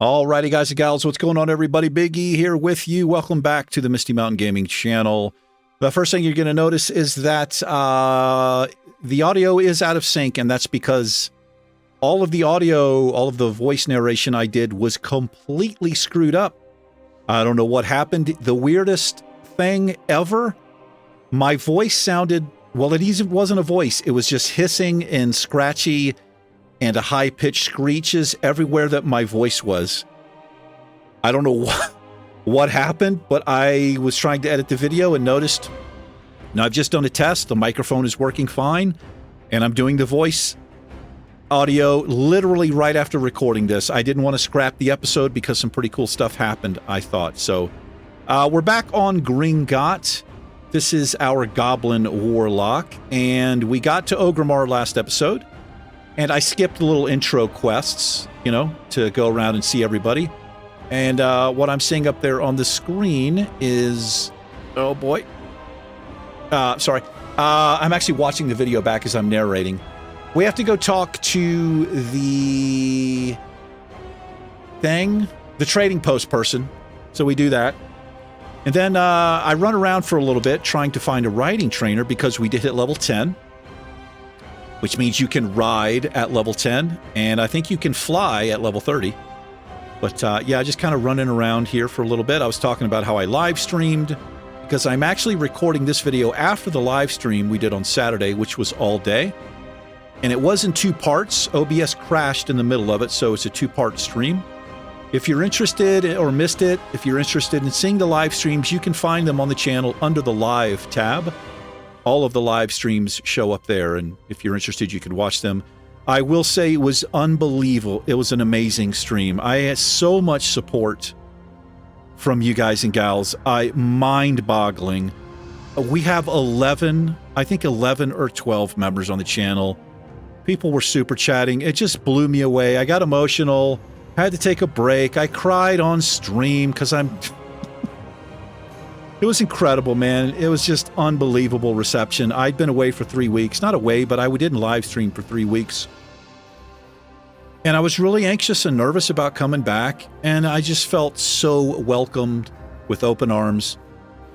Alrighty, guys and gals, what's going on, everybody? Big E here with you. Welcome back to the Misty Mountain Gaming channel. The first thing you're going to notice is that the audio is out of sync, and that's because all of the audio, all of the voice narration I did was completely screwed up. I don't know what happened. The weirdest thing ever, my voice sounded, well, it wasn't a voice. It was just hissing and scratchy and a high-pitched screeches everywhere that my voice was. I don't know what happened, but I was trying to edit the video and noticed, now I've just done a test, the microphone is working fine, and I'm doing the voice audio literally right after recording this. I didn't want to scrap the episode because some pretty cool stuff happened, I thought. So, we're back on Gringott. This is our Goblin Warlock, and we got to Orgrimmar last episode. And I skipped the little intro quests, you know, to go around and see everybody. And what I'm seeing up there on the screen is... Oh, boy. Sorry. I'm actually watching the video back as I'm narrating. We have to go talk to the thing, the trading post person. So we do that. And then I run around for a little bit trying to find a riding trainer because we did hit level 10. Which means you can ride at level 10, and I think you can fly at level 30. But yeah, just kind of running around here for a little bit. I was talking about how I live streamed, because I'm actually recording this video after the live stream we did on Saturday, which was all day. And it was in 2 parts. OBS crashed in the middle of it, so it's a 2-part stream. If you're interested or missed it, if you're interested in seeing the live streams, you can find them on the channel under the live tab. All of the live streams show up there, and if you're interested, you can watch them. I will say it was unbelievable. It was an amazing stream. I had so much support from you guys and gals. Mind-boggling. We have 11, I think 11 or 12 members on the channel. People were super chatting. It just blew me away. I got emotional. I had to take a break. I cried on stream because It was incredible, man. It was just unbelievable reception. I'd been away for 3 weeks. Not away, but I didn't live stream for 3 weeks. And I was really anxious and nervous about coming back. And I just felt so welcomed with open arms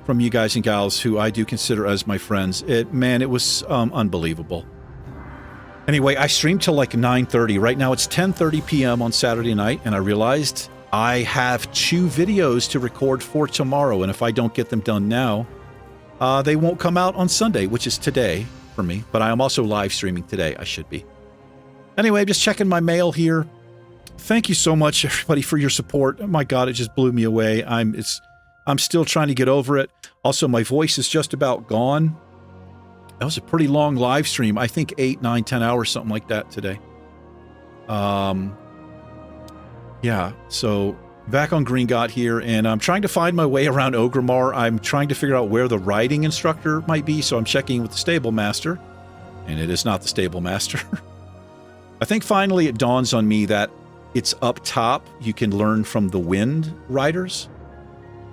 from you guys and gals who I do consider as my friends. Man, it was unbelievable. Anyway, I streamed till like 9:30. Right now it's 10:30 p.m. on Saturday night, and I realized I have 2 videos to record for tomorrow, and if I don't get them done now, they won't come out on Sunday, which is today for me, but I am also live streaming today. I should be. Anyway, I'm just checking my mail here. Thank you so much, everybody, for your support. Oh my God, it just blew me away. I'm still trying to get over it. Also, my voice is just about gone. That was a pretty long live stream. I think 8, 9, 10 hours, something like that today. Yeah, so back on Gringott here, and I'm trying to find my way around Orgrimmar. I'm trying to figure out where the riding instructor might be, so I'm checking with the stable master, and it is not the stable master. I think finally it dawns on me that it's up top. You can learn from the wind riders,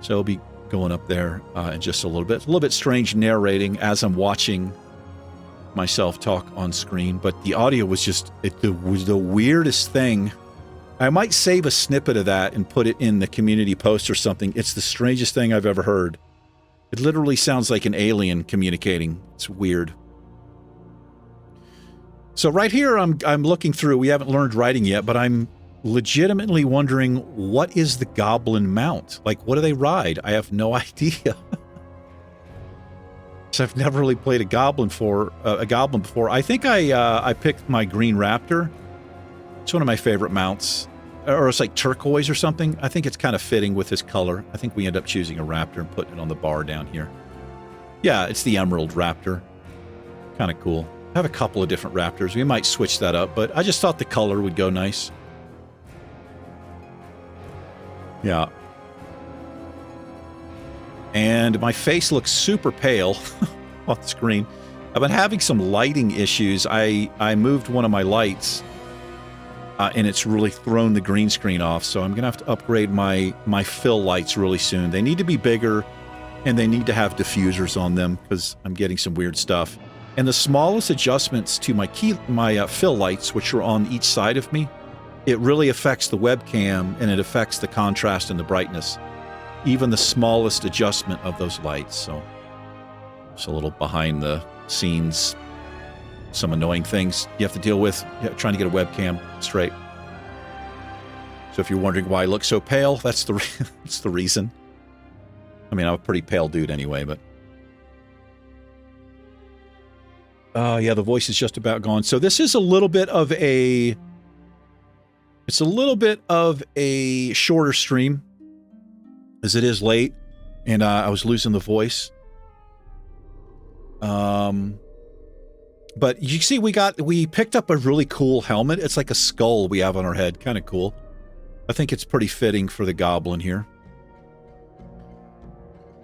so I'll be going up there in just a little bit. A little bit strange narrating as I'm watching myself talk on screen, but the audio was just, it was the weirdest thing. I might save a snippet of that and put it in the community post or something. It's the strangest thing I've ever heard. It literally sounds like an alien communicating. It's weird. So right here, I'm looking through. We haven't learned riding yet, but I'm legitimately wondering, what is the goblin mount? Like, what do they ride? I have no idea. So I've never really played a goblin before. I think I picked my green raptor. It's one of my favorite mounts. Or it's like turquoise or something. I think it's kind of fitting with his color. I think we end up choosing a raptor and putting it on the bar down here. Yeah, it's the emerald raptor. Kind of cool. I have a couple of different raptors. We might switch that up, but I just thought the color would go nice. Yeah. And my face looks super pale on the screen. I've been having some lighting issues. I moved one of my lights. And it's really thrown the green screen off, so I'm going to have to upgrade my fill lights really soon. They need to be bigger, and they need to have diffusers on them, because I'm getting some weird stuff. And the smallest adjustments to my fill lights, which are on each side of me, it really affects the webcam and it affects the contrast and the brightness, even the smallest adjustment of those lights. So it's a little behind the scenes, some annoying things you have to deal with trying to get a webcam straight. So if you're wondering why I look so pale, that's the reason. I mean, I'm a pretty pale dude anyway, but yeah, the voice is just about gone. So this is a little bit of a shorter stream, as it is late, and I was losing the voice. But you see, we picked up a really cool helmet. It's like a skull we have on our head, kind of cool. I think it's pretty fitting for the goblin here.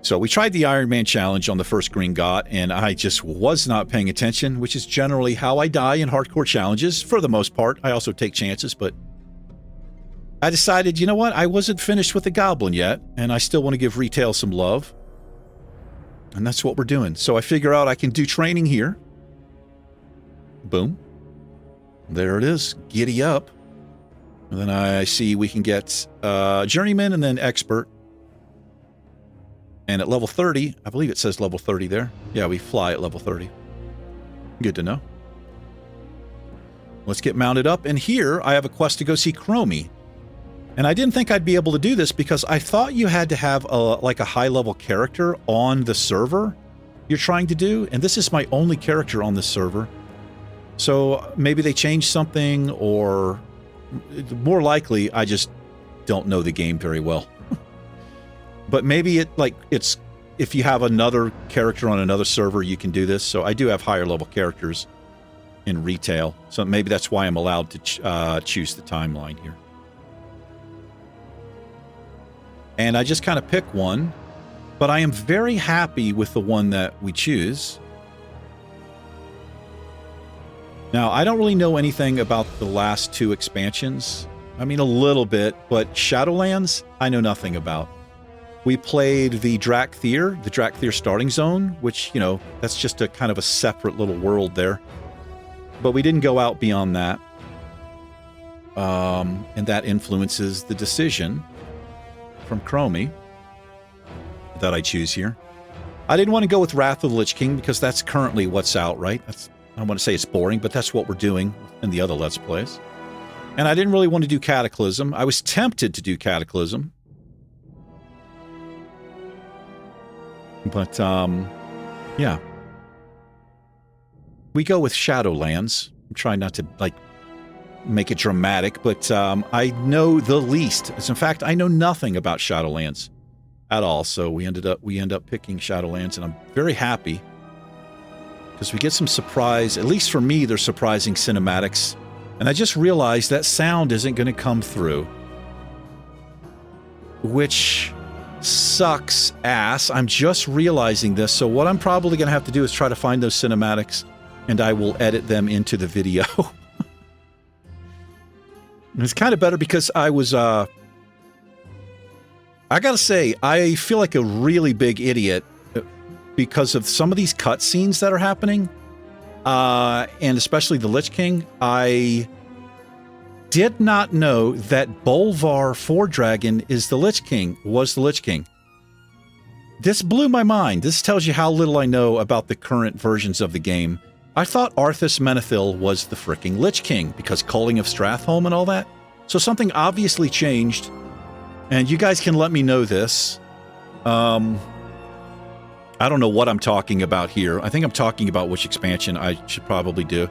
So we tried the Iron Man challenge on the first Gringott, and I just was not paying attention, which is generally how I die in hardcore challenges, for the most part. I also take chances, but I decided, you know what? I wasn't finished with the goblin yet, and I still want to give retail some love. And that's what we're doing. So I figure out I can do training here. Boom. There it is. Giddy up. And then I see we can get Journeyman and then Expert. And at level 30, I believe it says level 30 there. Yeah, we fly at level 30. Good to know. Let's get mounted up. And here, I have a quest to go see Chromie. And I didn't think I'd be able to do this because I thought you had to have like a high-level character on the server you're trying to do. And this is my only character on this server. So maybe they changed something, or more likely, I just don't know the game very well. But maybe it's if you have another character on another server, you can do this. So I do have higher level characters in retail. So maybe that's why I'm allowed to choose the timeline here. And I just kind of pick one, but I am very happy with the one that we choose. Now, I don't really know anything about the last two expansions. I mean, a little bit, but Shadowlands, I know nothing about. We played the Drakthir starting zone, which, you know, that's just a kind of a separate little world there. But we didn't go out beyond that. And that influences the decision from Chromie that I choose here. I didn't want to go with Wrath of the Lich King because that's currently what's out, right? I don't want to say it's boring, but that's what we're doing in the other Let's Plays. And I didn't really want to do Cataclysm. I was tempted to do Cataclysm. But, yeah. We go with Shadowlands. I'm trying not to, like, make it dramatic, but I know the least. As in fact, I know nothing about Shadowlands at all. So we end up picking Shadowlands, and I'm very happy because we get some surprise. At least for me, they're surprising cinematics. And I just realized that sound isn't going to come through, which sucks ass. I'm just realizing this. So what I'm probably going to have to do is try to find those cinematics, and I will edit them into the video. It's kind of better because I was, I gotta say, I feel like a really big idiot because of some of these cutscenes that are happening, and especially the Lich King. I did not know that Bolvar Fordragon is the Lich King, was the Lich King. This blew my mind. This tells you how little I know about the current versions of the game. I thought Arthas Menethil was the fricking Lich King because Culling of Stratholme and all that. So something obviously changed, and you guys can let me know this. I don't know what I'm talking about here. I think I'm talking about which expansion I should probably do.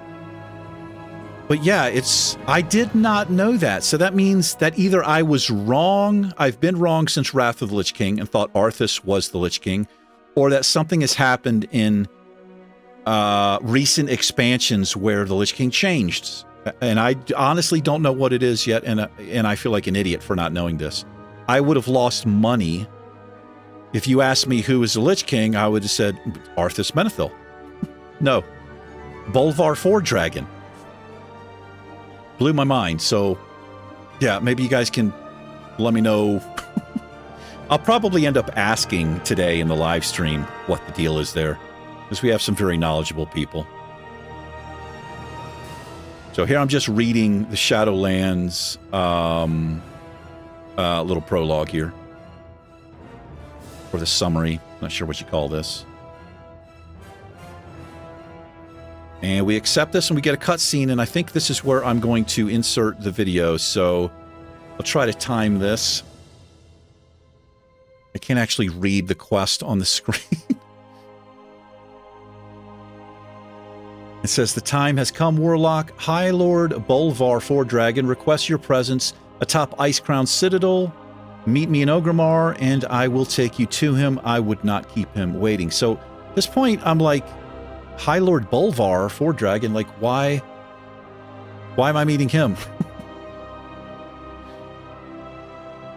But yeah, I did not know that. So that means that either I was wrong, I've been wrong since Wrath of the Lich King and thought Arthas was the Lich King, or that something has happened in recent expansions where the Lich King changed. And I honestly don't know what it is yet, and I feel like an idiot for not knowing this. I would have lost money. If you asked me who is the Lich King, I would have said Arthas Menethil. No. Bolvar Fordragon. Blew my mind. So, yeah, maybe you guys can let me know. I'll probably end up asking today in the live stream what the deal is there, because we have some very knowledgeable people. So here I'm just reading the Shadowlands little prologue here. Or the summary. Not sure what you call this. And we accept this and we get a cutscene, and I think this is where I'm going to insert the video. So I'll try to time this. I can't actually read the quest on the screen. It says, the time has come, Warlock. High Lord Bolvar Fordragon requests your presence atop Icecrown Citadel. Meet me in Ogrimmar, and I will take you to him. I would not keep him waiting. So at this point, I'm like, High Lord Bolvar Fordragon, like, why am I meeting him?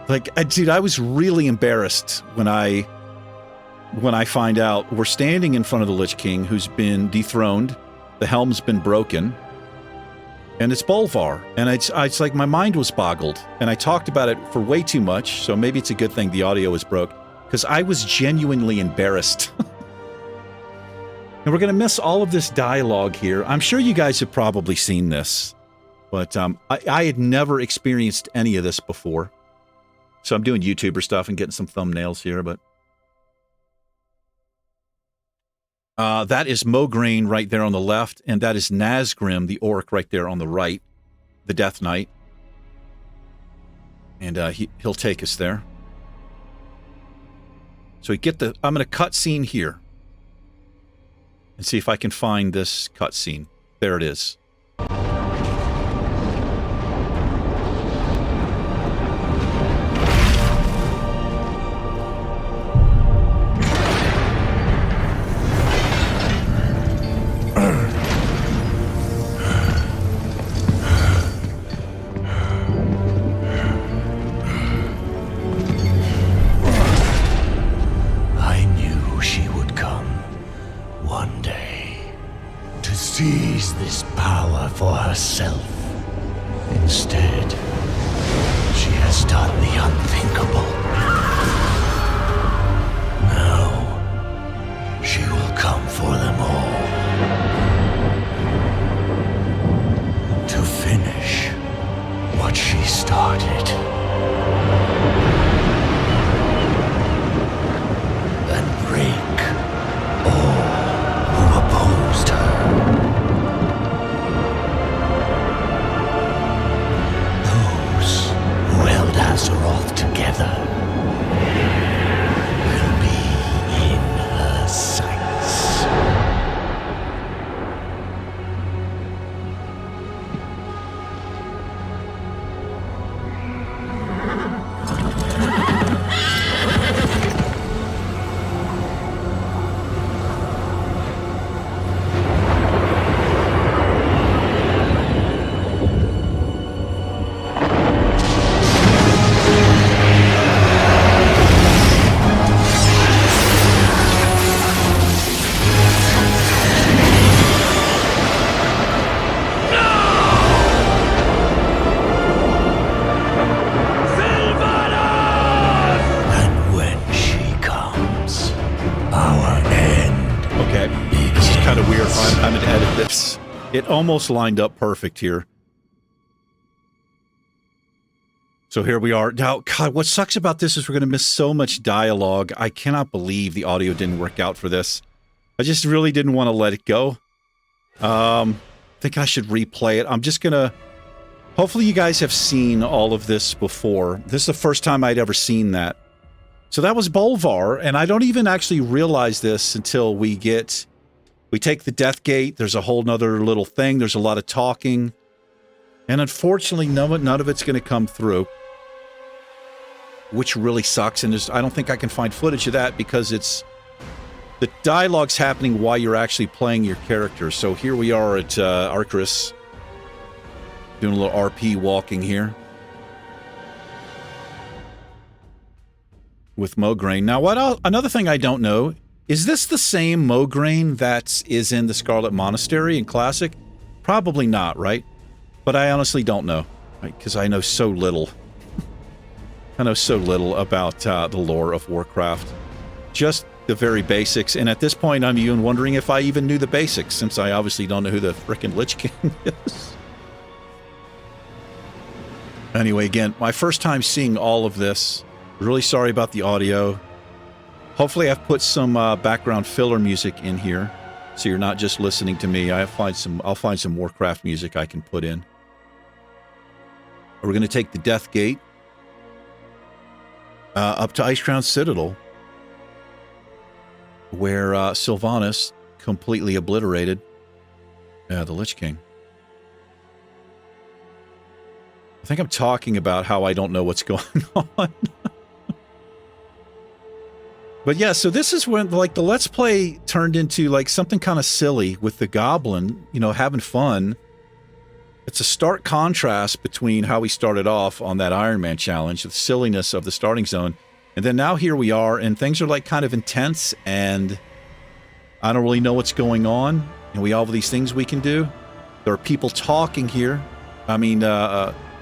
Like, dude, I was really embarrassed when I find out we're standing in front of the Lich King, who's been dethroned. The helm's been broken, and it's Bolvar. And it's like my mind was boggled, and I talked about it for way too much, so maybe it's a good thing the audio was broke, because I was genuinely embarrassed. And we're going to miss all of this dialogue here. I'm sure you guys have probably seen this, but I had never experienced any of this before. So I'm doing YouTuber stuff and getting some thumbnails here, but... that is Mograine right there on the left, and that is Nazgrim, the orc, right there on the right, the Death Knight. And he'll take us there. So we get I'm going to cut scene here. And see if I can find this cutscene. There it is. Seize this power for herself. Instead, she has done the unthinkable. Now, she will come for them all. To finish what she started. And break all who opposed her. Azeroth together will be in her sights. It almost lined up perfect here. So here we are. Now, God, what sucks about this is we're going to miss so much dialogue. I cannot believe the audio didn't work out for this. I just really didn't want to let it go. I think I should replay it. I'm just going to... Hopefully you guys have seen all of this before. This is the first time I'd ever seen that. So that was Bolvar, and I don't even actually realize this until we take the Death Gate. There's a whole nother little thing. There's a lot of talking. And unfortunately, none of it's going to come through. Which really sucks. And I don't think I can find footage of that because the dialogue's happening while you're actually playing your character. So here we are at Arcris. Doing a little RP walking here. With Mograine. Now, another thing I don't know... Is this the same Mograine that is in the Scarlet Monastery in Classic? Probably not, right? But I honestly don't know, because I know so little. I know so little about the lore of Warcraft. Just the very basics, and at this point I'm even wondering if I even knew the basics, since I obviously don't know who the frickin' Lich King is. Anyway, again, my first time seeing all of this. Really sorry about the audio. Hopefully I've put some background filler music in here, so you're not just listening to me. I'll find some Warcraft music I can put in. We're going to take the Death Gate up to Icecrown Citadel, where Sylvanas completely obliterated the Lich King. I think I'm talking about how I don't know what's going on. But yeah, so this is when, like, the Let's Play turned into, like, something kind of silly with the Goblin, you know, having fun. It's a stark contrast between how we started off on that Iron Man challenge, the silliness of the starting zone, and then now here we are, and things are, like, kind of intense, and I don't really know what's going on, and we all have these things we can do. There are people talking here. I mean,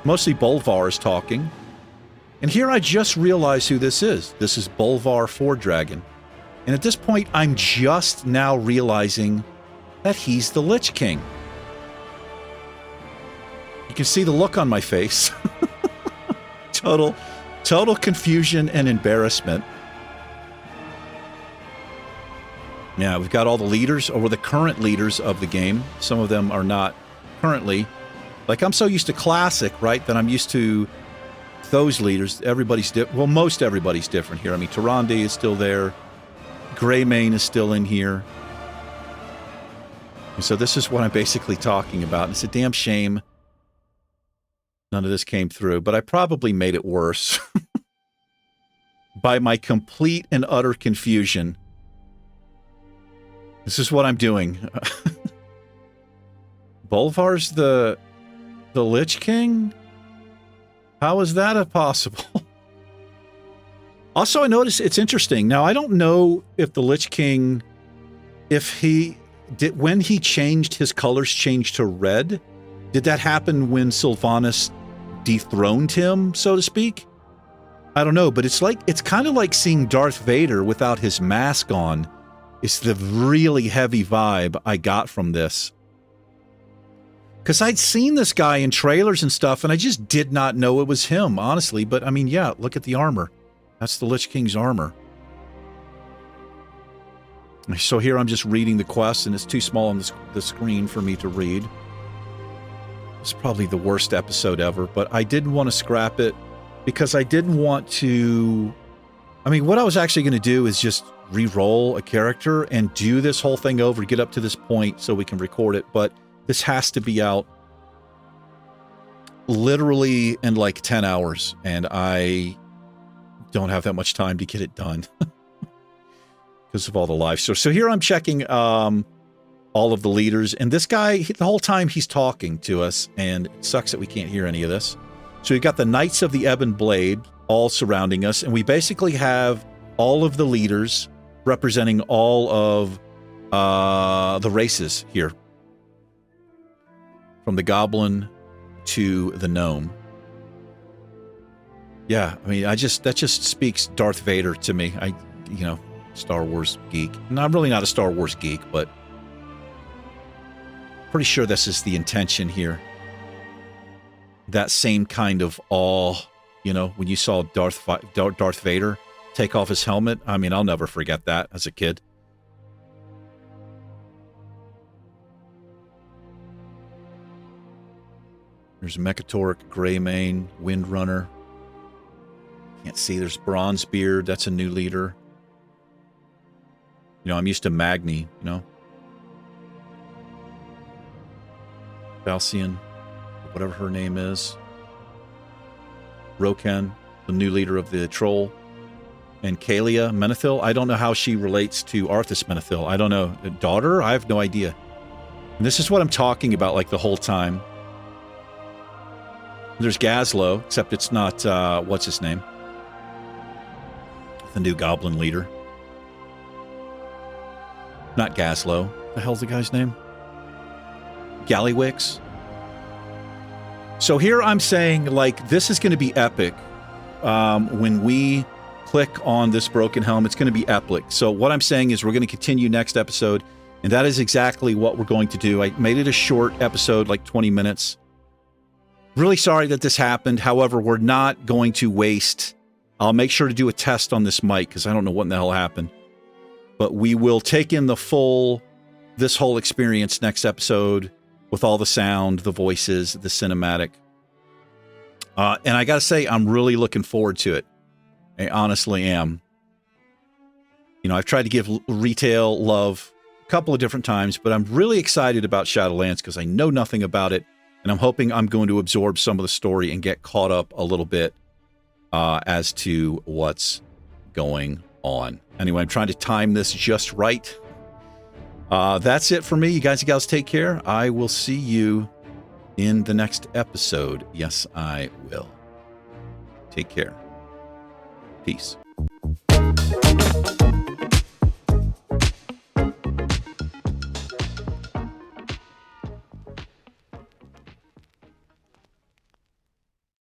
mostly Bolvar is talking. And here I just realized who this is. This is Bolvar Fordragon. And at this point, I'm just now realizing that he's the Lich King. You can see the look on my face. Total confusion and embarrassment. Yeah, we've got all the leaders, or the current leaders of the game. Some of them are not currently. Like, I'm so used to Classic, right, that I'm used to those leaders. Everybody's well, most everybody's different here. I mean, Tyrande is still there. Greymane is still in here. And so this is what I'm basically talking about. And it's a damn shame none of this came through, but I probably made it worse by my complete and utter confusion. This is what I'm doing. Bolvar's the Lich King? How is that possible? Also, I noticed it's interesting. Now, I don't know if the Lich King, if he did, when he changed, his colors changed to red. Did that happen when Sylvanas dethroned him, so to speak? I don't know, but it's kind of like seeing Darth Vader without his mask on. It's the really heavy vibe I got from this. Because I'd seen this guy in trailers and stuff, and I just did not know it was him, honestly. But, I mean, yeah, look at the armor. That's the Lich King's armor. So here I'm just reading the quest, and it's too small on the screen for me to read. It's probably the worst episode ever, but I didn't want to scrap it because I didn't want to... I mean, what I was actually going to do is just re-roll a character and do this whole thing over, get up to this point so we can record it, but... This has to be out literally in like 10 hours, and I don't have that much time to get it done because of all the live stores. So here I'm checking all of the leaders, and this guy, the whole time he's talking to us, and it sucks that we can't hear any of this. So we've got the Knights of the Ebon Blade all surrounding us, and we basically have all of the leaders representing all of the races here. From the Goblin to the Gnome. Yeah, I mean, that just speaks Darth Vader to me. You know, Star Wars geek. And I'm really not a Star Wars geek, but pretty sure this is the intention here. That same kind of awe, you know, when you saw Darth Vader take off his helmet. I mean, I'll never forget that as a kid. There's Mechatoric, Greymane, Windrunner. Can't see. There's Bronzebeard. That's a new leader. You know, I'm used to Magni, you know. Valsian, whatever her name is. Roken, the new leader of the Troll. And Kalia Menethil. I don't know how she relates to Arthas Menethil. I don't know. A daughter? I have no idea. And this is what I'm talking about, like, the whole time. There's Gazlo, except it's not, what's his name? The new Goblin leader. Not Gazlo. The hell's the guy's name? Gallywix. So here I'm saying, like, this is going to be epic. When we click on this broken helm, it's going to be epic. So what I'm saying is we're going to continue next episode, and that is exactly what we're going to do. I made it a short episode, like 20 minutes. Really sorry that this happened. However, we're not going to waste. I'll make sure to do a test on this mic because I don't know what in the hell happened. But we will take in this whole experience next episode with all the sound, the voices, the cinematic. And I got to say, I'm really looking forward to it. I honestly am. You know, I've tried to give retail love a couple of different times, but I'm really excited about Shadowlands because I know nothing about it. And I'm hoping I'm going to absorb some of the story and get caught up a little bit as to what's going on. Anyway, I'm trying to time this just right. That's it for me. You guys and gals take care. I will see you in the next episode. Yes, I will. Take care. Peace.